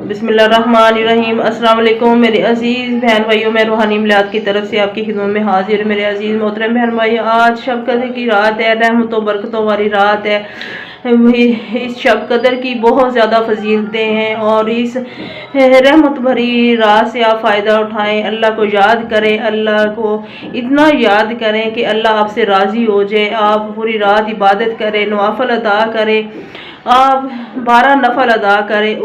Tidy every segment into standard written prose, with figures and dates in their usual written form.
बिस्मिल्लाहिर्रहमानिर्रहीम। अस्सलाम वालेकुम मेरे अजीज़ बहन भाइयों, मैं रूहानी मिलाद की तरफ से आपकी खिदमत में हाजिर। मेरे अजीज़ मोहतरम बहन भाई, आज शब कदर की रात है, रहमतों बरकतों वाली रात है। इस शब कदर की बहुत ज़्यादा फजीलतें हैं और इस रहमत भरी रात से आप फ़ायदा उठाएं, अल्लाह को याद करें, अल्लाह को इतना याद करें कि अल्लाह आपसे राज़ी हो जाए। आप पूरी रात इबादत करें, नवाफिल अदा करें, आप 12 नफल अदा करें।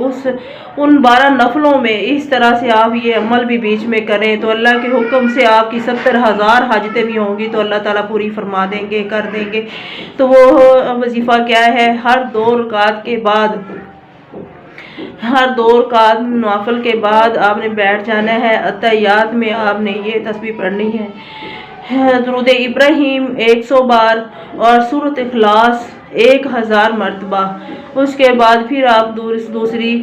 उन 12 नफलों में इस तरह से आप ये अमल भी बीच में करें तो अल्लाह के हुक्म से आपकी 70,000 हाजतें भी होंगी तो अल्लाह ताला पूरी फरमा देंगे, कर देंगे। तो वो वजीफ़ा क्या है? हर 2 रकात के बाद, हर 2 रकात नवाफिल के बाद आपने बैठ जाना है। अत्तहियात में आपने ये तस्बीह पढ़नी है, दुरूद इब्राहिम 100 बार और सूरत इखलास 1000 मरतबा। उसके बाद फिर आप दूसरी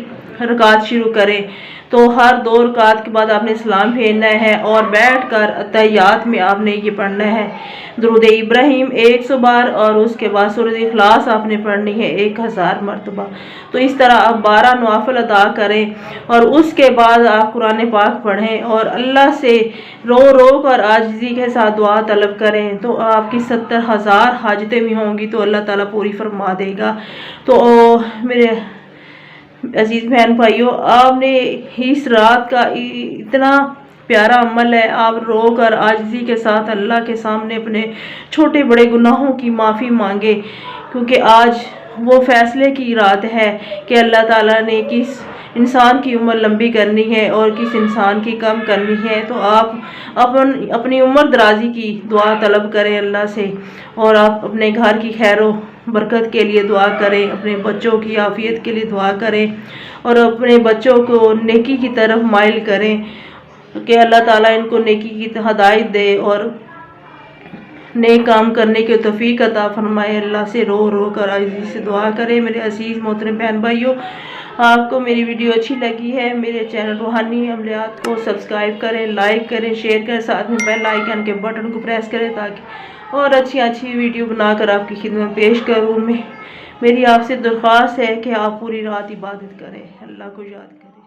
रकात शुरू करें। तो हर 2 रकात के बाद आपने सलाम फेरना है और बैठकर अत्तहियात में आपने ये पढ़ना है, दुरूद इब्राहिम 100 बार और उसके बाद सूरत इखलास आपने पढ़नी है 1000 मरतबा। तो इस तरह आप 12 नवाफिल अदा करें और उसके बाद आप कुरान पाक पढ़ें और अल्लाह से रो रो कर आजिज़ी के साथ दुआ तलब करें तो आपकी 70,000 हाजतें भी होंगी तो अल्लाह ताला पूरी फरमा देगा। तो मेरे अजीज बहन भाइयों, आपने इस रात का इतना प्यारा अमल है, आप रो कर आजिज़ी के साथ अल्लाह के सामने अपने छोटे बड़े गुनाहों की माफ़ी मांगे, क्योंकि आज वो फैसले की रात है कि अल्लाह ताला ने किस इंसान की उम्र लंबी करनी है और किस इंसान की कम करनी है। तो आप अपनी उम्र दराजी की दुआ तलब करें अल्लाह से और आप अपने घर की खैरो बरकत के लिए दुआ करें, अपने बच्चों की आफियत के लिए दुआ करें और अपने बच्चों को नेकी की तरफ माइल करें कि अल्लाह ताला इनको नेकी की हदायत दे और नेक काम करने की तौफीक अता फरमाए। अल्लाह से रो रो कर आजिज़ी से दुआ करें। मेरे अजीज़ मोहतरम बहन भाइयों, आपको मेरी वीडियो अच्छी लगी है, मेरे चैनल रूहानी अमलियात को सब्सक्राइब करें, लाइक करें, शेयर करें, साथ में बेल आइकन के बटन को प्रेस करें ताकि और अच्छी वीडियो बनाकर आपकी खिदमत पेश करूँ। मेरी आपसे दरख्वास्त है कि आप पूरी रात इबादत करें, अल्लाह को याद करें।